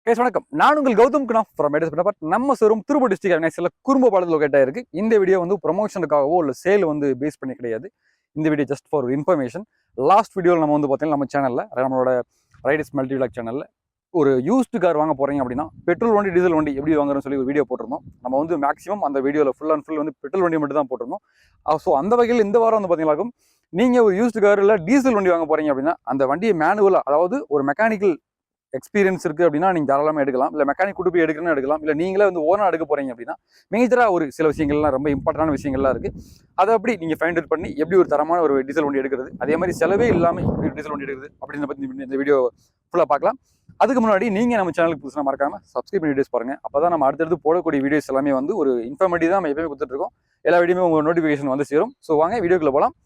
Case வணக்கம். நான் உங்கள் கௌதம் குணாஃப் ஃப்ரம் பட் நம்ம ஷோரூம் திருப்பூர் டிஸ்ட்ரிக்ட் நெக்ஸ்ட்ல குறும்பபாளையத்தில் லொகேட் ஆயிருக்கு. இந்த வீடியோ வந்து ப்ரொமோஷனுக்காகவோ இல்லை சேல் வந்து பேஸ் பண்ணி கிடையாது. இந்த video just for information. Last வீடியோவில் நம்ம வந்து பார்த்தீங்கன்னா நம்ம சேனலில் நம்மளோட ரைடர்ஸ் மல்டி விளாக் சேனலில் ஒரு யூஸ்டு கார் வாங்க போகிறீங்க அப்படின்னா பெட்ரோல் வண்டி டீசல் வண்டி எப்படி வாங்குறோம்னு சொல்லி ஒரு வீடியோ போட்டிருந்தோம். நம்ம வந்து மேக்ஸிமம் அந்த வீடியோவில் ஃபுல் அண்ட் ஃபுல் வந்து பெட்ரோல் வண்டி மட்டும் தான் போட்டிருந்தோம். ஸோ அந்த வகையில் இந்த வாரம் வந்து பார்த்தீங்கன்னாக்கும் நீங்கள் ஒரு யூஸ்டு கார் இல்லை டீசல் வண்டி வாங்க போகிறீங்க அப்படின்னா அந்த வண்டியை மேனுவலாக, அதாவது ஒரு மெக்கானிக்கல் எக்ஸ்பீரியன்ஸ் இருக்குது அப்படின்னா நீங்கள் தாராளமாக எடுக்கலாம். இல்லை மெக்கானிக் கூட்டு போய் எடுக்கணும்னு எடுக்கலாம். இல்லை நீங்களே வந்து ஓனாக எடுக்க போகிறீங்க அப்படின்னா மேஜராக ஒரு சில விஷயங்கள்லாம் ரொம்ப இம்பார்ட்டண்டான விஷயங்கள்லாம் இருக்குது. அதை அப்படி நீங்கள் ஃபைண்ட் அவுட் பண்ணி எப்படி ஒரு தரமான ஒரு டீசல் வண்டி எடுக்கிறது, அதே மாதிரி செலவே இல்லாமல் எப்படி டீசல் வண்டி எடுக்கிறது அப்படின்னு பற்றி இந்த வீடியோ ஃபுல்லாக பார்க்கலாம். அதுக்கு முன்னாடி நீங்கள் நம்ம சேனலுக்கு புதுசாக மறக்காமல் சப்ஸ்கிரைப் பண்ணி வீடியோஸ் பாருங்கள். அப்போ தான் நம்ம அடுத்தடுத்து போடக்கூடிய வீடியோஸ் எல்லாமே வந்து ஒரு இன்ஃபர்மேட்டிவ் தான் நம்ம எப்பயுமே கொடுத்துட்ருக்கோம். எல்லா வீடியோமே உங்கள் நோட்டிஃபிகேஷன் வந்து சேரும். ஸோ வாங்க வீடியோக்குள்ளே போகலாம்.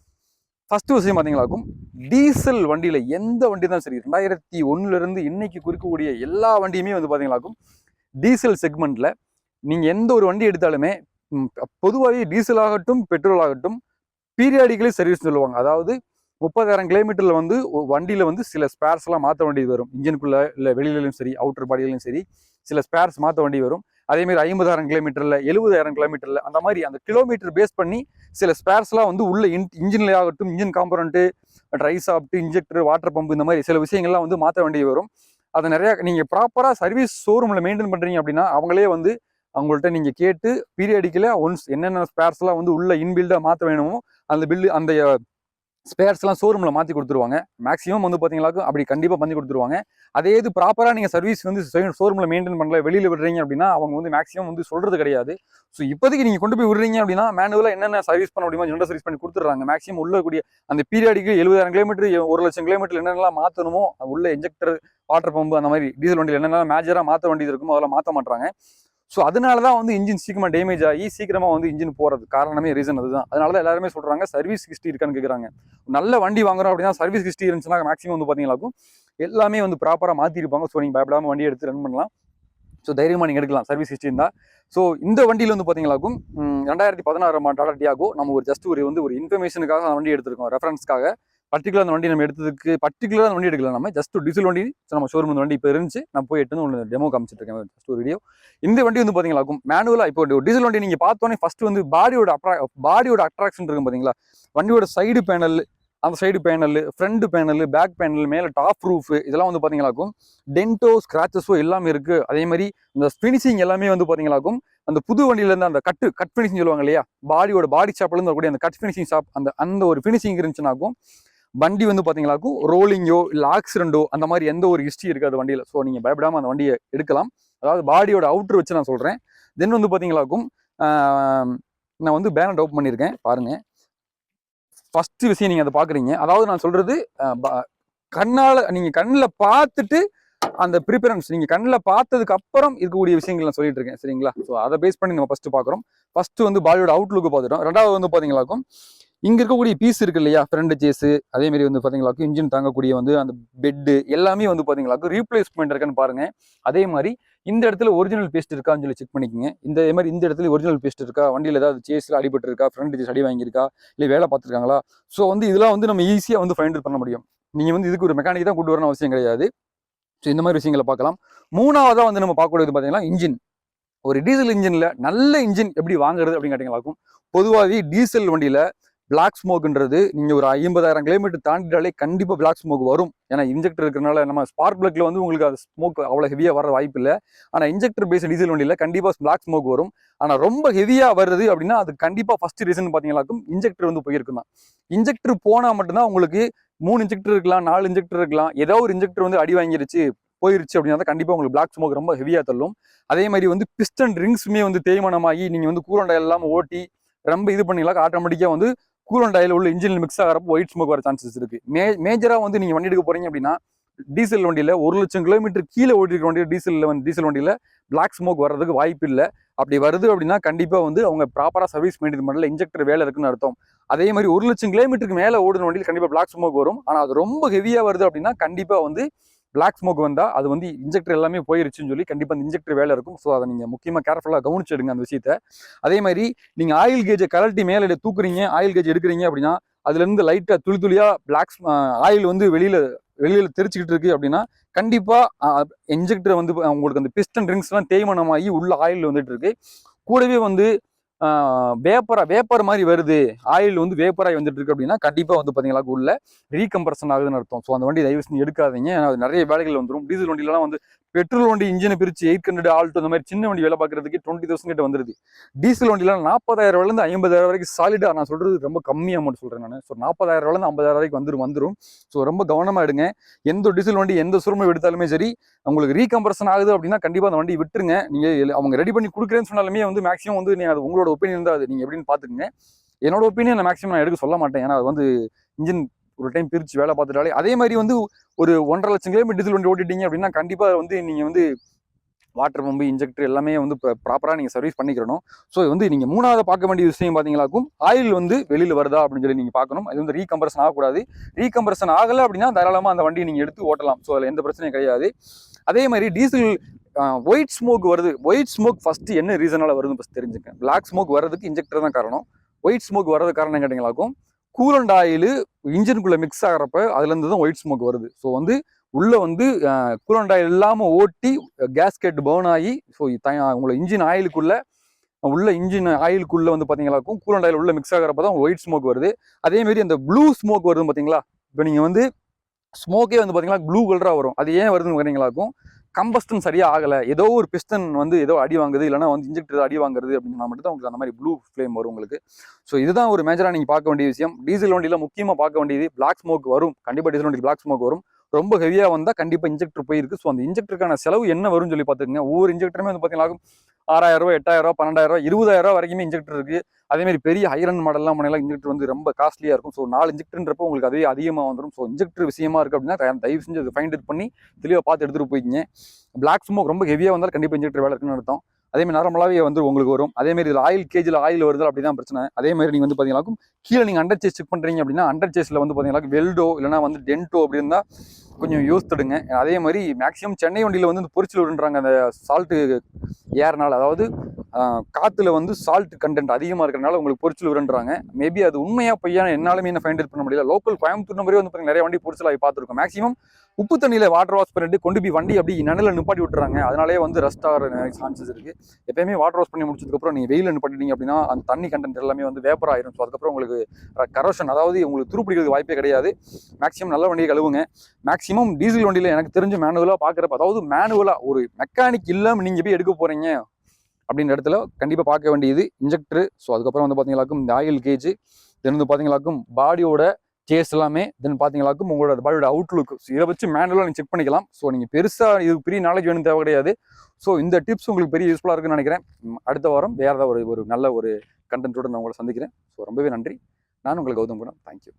ஃபர்ஸ்ட் விஷயம் பார்த்தீங்களாக்கும், டீசல் வண்டியில் எந்த வண்டி தான் சரி 2001 இன்னைக்கு குறிக்கக்கூடிய எல்லா வண்டியுமே வந்து பார்த்தீங்களாக்கும் டீசல் செக்மெண்ட்டில் நீங்கள் எந்த ஒரு வண்டி எடுத்தாலுமே பொதுவாகவே டீசல் ஆகட்டும் பெட்ரோல் ஆகட்டும் பீரியாடிக்கலி சர்வீஸ் சொல்லுவாங்க. அதாவது 30,000 கிலோமீட்டரில் வந்து வண்டியில் வந்து சில ஸ்பேர்ஸ்லாம் மாற்ற வேண்டியது வரும். இன்ஜினுக்குள்ளே இல்லை வெளியிலையும் சரி அவுட்டர் பாடியிலையும் சரி சில ஸ்பேர்ஸ் மாற்ற வேண்டி வரும். அதேமாதிரி 50,000 கிலோமீட்டரில் 70,000 கிலோமீட்டரில் அந்த மாதிரி அந்த கிலோமீட்டர் பேஸ் பண்ணி சில ஸ்பேர்ஸ்லாம் வந்து உள்ள இன்ஜின்ல ஆகட்டும், engine component, try soft, injector, water pump, இந்த மாதிரி சில விஷயங்கள்லாம் வந்து மாற்ற வேண்டியது வரும். அதை நிறையா நீங்கள் ப்ராப்பராக சர்வீஸ் ஷோரூமில் மெயின்டைன் பண்ணுறீங்க அப்படின்னா அவங்களே வந்து அவங்கள்ட்ட நீங்கள் கேட்டு பீரியாடிக்கலாக ஒன்ஸ் என்னென்ன ஸ்பேர்ஸ்லாம் வந்து உள்ள இன்பில்டாக மாற்ற வேணுமோ அந்த ஸ்பேர்ஸ்லாம் ஷோரூமில் மாற்றி கொடுத்துருவாங்க. மேக்ஸிமம் வந்து பார்த்தீங்கன்னாக்கும் அப்படி கண்டிப்பாக பண்ணி கொடுத்துருவாங்க. அதே இது ப்ராப்பராக நீங்கள் சர்வீஸ் வந்து ஷோரூமில் மெயின்டைன் பண்ணல, வெளியில் விடுறீங்க அப்படின்னா அவங்க வந்து மேக்ஸிமம் வந்து சொல்கிறது கிடையாது. ஸோ இப்போதைக்கு நீங்கள் கொண்டு போய் விடுறீங்க அப்படின்னா மேனுவலாக என்னென்ன சர்வீஸ் பண்ண முடியுமோ ஜென்ரல் சர்வீஸ் பண்ணி கொடுத்துட்றாங்க. மேக்ஸிமம் உள்ளக்கூடிய அந்த பீரியாடிக்கு 70,000 கிலோமீட்டர் 1,00,000 கிலோமீட்டர் என்னென்னலாம் மாற்றணுமோ உள்ள இன்ஜெக்டர், வாட்டர் பம்பு, அந்த மாதிரி டீசல் வண்டியில் என்னென்ன மேஜராக மாற்ற வேண்டியது இருக்குமோ அதெல்லாம் மாற்ற மாட்டாங்க. ஸோ அதனால தான் வந்து இன்ஜின் சீக்கிரமாக டேமேஜ் ஆகி சீக்கிரமாக வந்து இன்ஜின் போகிறது காரணமே ரீசன் அதுதான். அதனால தான் எல்லாருமே சொல்கிறாங்க சர்வீஸ் ஹிஸ்ட்ரி இருக்கான்னு கேட்குறாங்க. நல்ல வண்டி வாங்குறோம் அப்படின்னா சர்வீஸ் ஹிஸ்ட்ரி இருந்துச்சுன்னா மேக்ஸிமம் வந்து பார்த்தீங்கன்னாக்கும் எல்லாமே வந்து ப்ராப்பராக மாற்றிருப்பாங்க. ஸோ நீங்கள் பயப்படாமல் வண்டி எடுத்து ரன் பண்ணலாம். ஸோ தைரியமாக நீங்கள் எடுக்கலாம் சர்வீஸ் ஹிஸ்ட்ரி இருந்தால். ஸோ இந்த வண்டியில் வந்து பார்த்தீங்கன்னாக்கும் 2016 டாடா டியாகோ நம்ம ஒரு இன்ஃபர்மேஷனுக்காக அந்த வண்டி எடுத்திருக்கோம், ரெஃபரன்ஸ்க்காக. பர்டிகுலர் அந்த வண்டி நம்ம எடுத்ததுக்கு பர்டிகுலர் அந்த வண்டி எடுக்கலாம். நம்ம ஜஸ்ட் டீசல் வண்டி நம்ம ஷோரூம் வண்டி இப்போ இருந்துச்சு, நான் போய் எடுத்து ஒரு டெமோ காமிச்சிட்டு இருக்கேன், ஜஸ்ட் ஒரு வீடியோ. இந்த வண்டி வந்து பார்த்தீங்களாக்கும் மேனுவலாக இப்போ டீசல் வண்டி நீங்கள் பார்த்தோன்னே ஃபர்ஸ்ட் வந்து பாடியோட அட்ராக்ஷன் இருக்கும் பார்த்தீங்களா. வண்டியோட சைடு பேனல், அந்த side panel, front panel, back panel, மேலே டாப் ரூஃப், இதெல்லாம் வந்து பார்த்தீங்களாக்கும் டென்ட்டோ ஸ்க்ராச்சஸோ எல்லாமே இருக்குது. அதே மாதிரி இந்த ஃபினிஷிங் எல்லாமே வந்து பார்த்தீங்களாக்கும் அந்த புது வண்டியிலேருந்து அந்த கட் ஃபினிஷிங் சொல்லுவாங்க இல்லையா, பாடி ஷாப்லேருந்து வரக்கூடிய அந்த கட் ஃபினிஷிங் ஷாப், அந்த ஒரு ஃபினிஷிங் இருந்துச்சுனாக்கும் வண்டி வந்து பார்த்தீங்களாக்கும் ரோலிங்கோ இல்லை ஆக்சிடென்ட்டோ அந்த மாதிரி எந்த ஒரு ஹிஸ்ட்ரி இருக்காது வண்டியில். ஸோ நீங்கள் பயப்படாமல் அந்த வண்டியை எடுக்கலாம். அதாவது பாடியோட அவுட்ரு வச்சு நான் சொல்கிறேன். தென் வந்து பார்த்தீங்களாக்கும் நான் வந்து பேனர் ஓப்பன் பண்ணியிருக்கேன் பாருங்கள். ஃபஸ்ட்டு விஷயம் நீங்கள் அதை பார்க்குறீங்க. அதாவது நான் சொல்கிறது நீங்கள் கண்ணில் பார்த்துட்டு அந்த ப்ரிஃபரன்ஸ் நீங்கள் கண்ணில் பார்த்ததுக்கு அப்புறம் இருக்கக்கூடிய விஷயங்கள் நான் சொல்லிட்டு இருக்கேன், சரிங்களா. ஸோ அதை பேஸ் பண்ணி நம்ம ஃபஸ்ட்டு பார்க்குறோம். ஃபஸ்ட்டு வந்து பாடியோட அவுட்லுக்கு பார்த்துட்டோம். ரெண்டாவது வந்து பார்த்தீங்களாக்கும் இங்கே இருக்கக்கூடிய பீஸ் இருக்கு இல்லையா, ஃப்ரண்ட் சேஸு, அதேமாரி வந்து பார்த்தீங்களாக்கும் இன்ஜின் தாங்கக்கூடிய வந்து அந்த பெட்டு எல்லாமே வந்து பார்த்தீங்களாக்கும் ரீப்ளேஸ்மெண்ட் இருக்கான்னு பாருங்கள். அதே மாதிரி இந்த இடத்துல ஒரிஜினல் பேஸ்ட் இருக்கான்னு சொல்லி செக் பண்ணிக்கோங்க. இந்த இடத்துல ஒரிஜினல் பேஸ்ட் இருக்கா, வண்டியில் ஏதாவது சேஸில் அடிபட்டு இருக்கா, ஃப்ரண்ட் சேஸ் அடி வாங்கியிருக்கா, இல்லை வேலை பார்த்துருக்காங்களா. ஸோ வந்து இதெல்லாம் வந்து நம்ம ஈஸியாக வந்து ஃபைண்ட் அவுட் பண்ண முடியும். நீங்கள் வந்து இதுக்கு ஒரு மெக்கானிக் தான் கூட்டு வரணும் அவசியம் கிடையாது. ஸோ இந்த மாதிரி விஷயங்களை பார்க்கலாம். மூணாவதாக வந்து நம்ம பார்க்கக்கூடியது பார்த்தீங்கன்னா இன்ஜின். ஒரு டீசல் இன்ஜினில் நல்ல இன்ஜின் எப்படி வாங்குறது அப்படின்னு கேட்டீங்களாக்கும், பொதுவாகவே டீசல் வண்டியில் பிளாக் ஸ்மோக்ன்றது நீங்கள் ஒரு 50,000 கிலோமீட்டர் தாண்டிட்டாலே கண்டிப்பாக பிளாக் ஸ்மோக் வரும். ஏன்னா இன்ஜெக்டர் இருக்கிறனால நம்ம ஸ்பார்க் பிளக்ல வந்து உங்களுக்கு அது ஸ்மோக் அவ்வளோ ஹெவியாக வர வாய்ப்பு இல்லை. ஆனால் இன்ஜெக்டர் பேஸ்ட் டீசல் வண்டியில் கண்டிப்பாக பிளாக் ஸ்மோக் வரும். ஆனால் ரொம்ப ஹெவியாக வருது அப்படின்னா அது கண்டிப்பாக ஃபர்ஸ்ட் ரீசன் பார்த்தீங்கன்னாக்கும் இன்ஜெக்டர் வந்து போயிருக்கும் தான். இன்ஜெக்டர் போனால் மட்டும்தான் உங்களுக்கு 3 இன்ஜெக்டர் இருக்கலாம், 4 இன்ஜெக்டர் இருக்கலாம், ஏதோ ஒரு இன்ஜெக்டர் வந்து அடி வாங்கிருச்சு போயிருச்சு அப்படின்னா கண்டிப்பாக உங்களுக்கு பிளாக் ஸ்மோக் ரொம்ப ஹெவியாக தள்ளும். அதே மாதிரி வந்து பிஸ்டன் ரிங்ஸுமே வந்து தேய்மானமாகி நீங்கள் வந்து கூலண்ட் ஆயில் இல்லாமல் ஓட்டி ரொம்ப இது பண்ணிங்களாக்க ஆட்டோமேட்டிக்காக வந்து கூலண்ட் ஆயில் உள்ள இன்ஜினில் மிக்ஸ் ஆகிறப்போ ஒயிட் ஸ்மோக் வர சான்சஸ் இருக்குது. மேஜராக வந்து நீங்கள் வண்டி எடுக்க போகிறீங்க அப்படின்னா டீசல் வண்டியில் 1,00,000 கிலோமீட்டர் கீழே ஓட்டிருக்க வண்டி டீசல் வண்டியில் பிளாக் ஸ்மோக் வர்றதுக்கு வாய்ப்பு இல்லை. அப்படி வருது அப்படின்னா கண்டிப்பாக வந்து அவங்க ப்ராப்பராக சர்வீஸ் மெயின்டைன் பண்ணல, இன்ஜெக்டர் வேலை இருக்குன்னு அர்த்தம். அதே மாதிரி 1,00,000 கிலோமீட்டருக்கு மேலே ஓடுன வண்டியில் கண்டிப்பாக பிளாக் ஸ்மோக் வரும். ஆனால் அது ரொம்ப ஹெவியாக வருது அப்படின்னா கண்டிப்பாக வந்து பிளாக் ஸ்மோக் வந்தால் அது வந்து இன்ஜெக்டர் எல்லாமே போயிருச்சுன்னு சொல்லி கண்டிப்பாக அந்த இன்ஜெக்டர் வேலை இருக்கும். ஸோ அதை நீங்கள் முக்கியமாக கேர்ஃபுல்லாக கவனிச்சிடுங்க அந்த விஷயத்தை. அதே மாதிரி நீங்கள் ஆயில் கேஜை கலட்டி மேலே தூக்குறீங்க, ஆயில் கேஜ் எடுக்கிறீங்க அப்படின்னா அதுலேருந்து லைட்டாக துளி துளியாக பிளாக் ஆயில் வந்து வெளியில் தெரிச்சுக்கிட்டு இருக்கு அப்படின்னா கண்டிப்பாக இன்ஜெக்டர் வந்து உங்களுக்கு அந்த பிஸ்டன் ரிங்ஸ்லாம் தேய்மானமாகி உள்ள ஆயில் வந்துட்டு இருக்கு. கூடவே வந்து வேப்பர் மாதிரி வருது, ஆயில் வந்து வேப்பராகி வந்துட்டு இருக்கு அப்படின்னா கண்டிப்பாக வந்து பார்த்தீங்களா உள்ள ரீகம்ப்ரஷன் ஆகுதுன்னு அர்த்தம். ஸோ அந்த வண்டி தயவு செஞ்சு எடுக்காதீங்க. ஏன்னா அது நிறைய வேலைகள் வந்துடும். டீசல் வண்டியிலலாம் வந்து பெட்ரோல் வண்டி இன்ஜினை பிரித்து 800 ஆல்டோ அந்த மாதிரி சின்ன வண்டி வேலை பார்க்கறதுக்கு 20,000 கிட்ட வந்துருது. டீசல் வண்டியிலாம் 40,000 50,000 வரைக்கும் சாலிடாக, நான் சொல்றது ரொம்ப கம்மி அமௌண்ட் சொல்கிறேன் நான். ஸோ 40,000 50,000 வரைக்கும் வந்துடும். ஸோ ரொம்ப கவனமாக எடுங்க. எந்த டீசல் வண்டி எந்த சுருமை எடுத்தாலுமே சரி, உங்களுக்கு ரீகம்ப்ரஷன் ஆகுது அப்படின்னா கண்டிப்பாக அந்த வண்டி விட்டுருங்க. நீங்கள் அவங்க ரெடி பண்ணி கொடுக்குறேன்னு சொன்னாலுமே வந்து மேக்ஸிமம் வந்து நீங்கள் அது உங்களோட ஒப்பீனியன் தான், அது நீங்கள் எப்படின்னு பார்த்துக்குங்க. என்னோட ஒப்பீனியன் மேக்ஸிமம் நான் எடுக்க சொல்ல மாட்டேன். ஏன்னா அது வந்து இன்ஜின் ஒரு டைம் பிரித்து வேலை பார்த்துட்டாலே, அதே மாதிரி வந்து ஒரு 1.5 லட்சம் கிலோமீட்டர் டீசல் வண்டி ஓட்டிட்டீங்க அப்படின்னா கண்டிப்பாக வந்து நீங்கள் வந்து வாட்டர் பம்பு இன்ஜெக்டர் எல்லாமே வந்து ப்ராப்பராக நீங்கள் சர்வீஸ் பண்ணிக்கிறணும். ஸோ வந்து நீங்கள் மூணாவது பார்க்க வேண்டிய விஷயம் பார்த்தீங்களாக்கும் ஆயில் வந்து வெளியில் வருதா அப்படின்னு சொல்லி நீங்கள் பார்க்கணும். அது வந்து ரீகம்ப்ரஷன் ஆகக்கூடாது. ரீகம்ப்ரஷன் ஆகலை அப்படின்னா தாராளமாக அந்த வண்டியை நீங்கள் எடுத்து ஓட்டலாம். ஸோ அதில் எந்த பிரச்சனையும் கிடையாது. அதே மாதிரி டீசல் ஒயிட் ஸ்மோக் வருது. ஒயிட் ஸ்மோக் ஃபஸ்ட்டு என்ன ரீசனால் வருதுன்னு ஃபஸ்ட் தெரிஞ்சுக்கேன். பிளாக் ஸ்மோக் வர்றதுக்கு இன்ஜெக்டர் தான் காரணம். ஒயிட் ஸ்மோக் வர்றது காரணம் கேட்டிங்களாக்கும் கூலண்ட் ஆயில் இன்ஜினுக்குள்ளே மிக்ஸ் ஆகிறப்ப அதுலேருந்து தான் ஒயிட் ஸ்மோக் வருது. ஸோ வந்து உள்ளே வந்து கூலண்ட் ஆயில் இல்லாமல் ஓட்டி கேஸ்கெட் பர்ன் ஆகி, ஸோ உங்களை இன்ஜின் ஆயிலுக்குள்ளே வந்து பார்த்தீங்களாக்கும் கூலண்ட் ஆயில் உள்ள மிக்ஸ் ஆகிறப்ப தான் ஒயிட் ஸ்மோக் வருது. அதேமாரி அந்த ப்ளூ ஸ்மோக் வருது பார்த்தீங்களா. இப்போ நீங்கள் வந்து ஸ்மோக்கே வந்து பார்த்தீங்கன்னா ப்ளூ கலராக வரும். அது ஏன் வருதுன்னு பார்த்தீங்களாக்கும் கம்பஸ்டன் சரியாக ஆகலை, ஏதோ ஒரு பிஸ்டன் வந்து ஏதோ அடி வாங்குது, இல்லைனா வந்து இன்ஜெக்டர் அடி வாங்குறது அப்படின்னா மட்டும் தான் உங்களுக்கு அந்த மாதிரி ப்ளூ ஃப்ளேம் வரும் உங்களுக்கு. ஸோ இதுதான் ஒரு மேஜராக நீங்கள் பார்க்க வேண்டிய விஷயம். டீசல் வண்டியில் முக்கியமாக பார்க்க வேண்டியது பிளாக் ஸ்மோக் வரும். கண்டிப்பாக டீசல் வண்டி பிளாக் ஸ்மோக் வரும். ரொம்ப ஹெவியாக வந்தால் கண்டிப்பாக இன்ஜெக்டர் போயிருக்கு. ஸோ அந்த இன்ஜெக்டருக்கான செலவு என்ன வரும்னு சொல்லி பார்த்துக்கங்க. ஒவ்வொரு இன்ஜெக்டருமே வந்து பார்த்தீங்கன்னா 6,000 ரூபா, 8,000 ரூபா, 12,000 ரூபா, 20,000 வரைக்குமே இன்ஜெக்டர் இருக்குது. அதேமாதிரி பெரிய ஹைரன் மாடல்லாம் பண்ணலாம் இன்ஜெக்டர் வந்து ரொம்ப காஸ்ட்லியாக இருக்கும். ஸோ 4 இன்ஜெக்டர்ன்றப்போ உங்களுக்கு அதுவே அதிகமாக வந்துடும். ஸோ இன்ஜெக்டர் விஷயமா இருக்குது அப்படின்னா தயவு செஞ்சு அதை ஃபைண்ட் பண்ணி தெளிவாக பார்த்து எடுத்துகிட்டு போய்க்கிங்க. பிளாக் ஸ்மோக் ரொம்ப ஹெவியாக வந்தாலும் கண்டிப்பாக இன்ஜெக்டர் வேலை இருக்குன்னு அர்த்தம். அதேமாதிரி நார்மலாகவே வந்து உங்களுக்கு வரும். அதேமாதிரி இதில் ஆயில் கேஜில் ஆயில் வருது அப்படி தான் பிரச்சனை. அதேமாதிரி நீங்கள் வந்து பார்த்தீங்கன்னாக்கும் கீழே நீங்கள் அண்டர் சேஸ் செக் பண்ணுறீங்க அப்படின்னா அண்டர் சேஸில் வந்து பார்த்தீங்கன்னா வெல்டோ இல்லைனா வந்து டென்டோ அப்படி இருந்தால் கொஞ்சம் யோசித்துடுங்க. அதே மாதிரி மேக்ஸிமம் சென்னை வண்டியில் வந்து இந்த பொரிச்சல் விடுன்றாங்க அந்த சால்ட்டு ஏர்னால, அதாவது காற்றுல வந்து சால்ட் கண்டென்ட் அதிகமாக இருக்கிறனால உங்களுக்கு பொரிச்சல் விடுன்றாங்க. மேபி அது உண்மையாக பொய்யான என்னாலுமே என்ன ஃபைண்ட் பண்ண முடியல. லோக்கல் கோயம்புத்தூர் நம்பரே வந்து நிறைய வண்டி பொரிச்சல் ஆகி பார்த்துருக்கோம். மேக்ஸிமம் உப்பு தண்ணியில் வாட்டர் வாஷ் பண்ணிட்டு கொண்டு போய் வண்டி அப்படி நிழல நிப்பாட்டி விட்டுறாங்க. அதனாலே வந்து ரஸ்ட் ஆகிற சான்சஸ் இருக்குது. எப்பயுமே வாட்டர் வாஷ் பண்ணி முடிச்சதுக்கப்புறம் நீங்கள் வெயிலில் நிப்பாட்டிட்டீங்க அப்படின்னா அந்த தண்ணி கண்டென்ட் எல்லாமே வந்து வேப்பர் ஆயிரும். ஸோ அதுக்கப்புறம் உங்களுக்கு கரோஷன், அதாவது உங்களுக்கு துருப்பிடிக்கிறதுக்கு வாய்ப்பே கிடையாது. மேக்ஸிமம் நல்ல வண்டியை கழுவுங்க. மேக்ஸிமம் டீசல் வண்டியில் எனக்கு தெரிஞ்சு மேனுவலாக பார்க்குறப்ப, அதாவது மேனுவலாக ஒரு மெக்கானிக் இல்லாமல் நீங்கள் போய் எடுக்க போகிறீங்க அப்படின்ற இடத்துல கண்டிப்பாக பார்க்க வேண்டியது இன்ஜெக்டர். ஸோ அதுக்கப்புறம் வந்து பார்த்தீங்களாக்கும் இந்த ஆயில் கேஜ், தென் வந்து பார்த்தீங்களாக்கும் பாடியோட சேஸ் எல்லாமே, தென் பார்த்தீங்களாக்கும் உங்களோட பாடியோட அவுட்லுக். ஸோ இதை வச்சு மேனுவலாக நீங்கள் செக் பண்ணிக்கலாம். ஸோ நீங்கள் பெருசாக இது பெரிய நாலேஜ் வேணும் தேவை கிடையாது. ஸோ இந்த டிப்ஸ் உங்களுக்கு பெரிய யூஸ்ஃபுல்லாக இருக்குன்னு நினைக்கிறேன். அடுத்த வாரம் வேறு ஏதாவது ஒரு நல்ல ஒரு கண்டென்ட்டோடு நான் உங்களை சந்திக்கிறேன். ஸோ ரொம்பவே நன்றி. நான் உங்கள் கௌதம் குணம். தேங்க்யூ.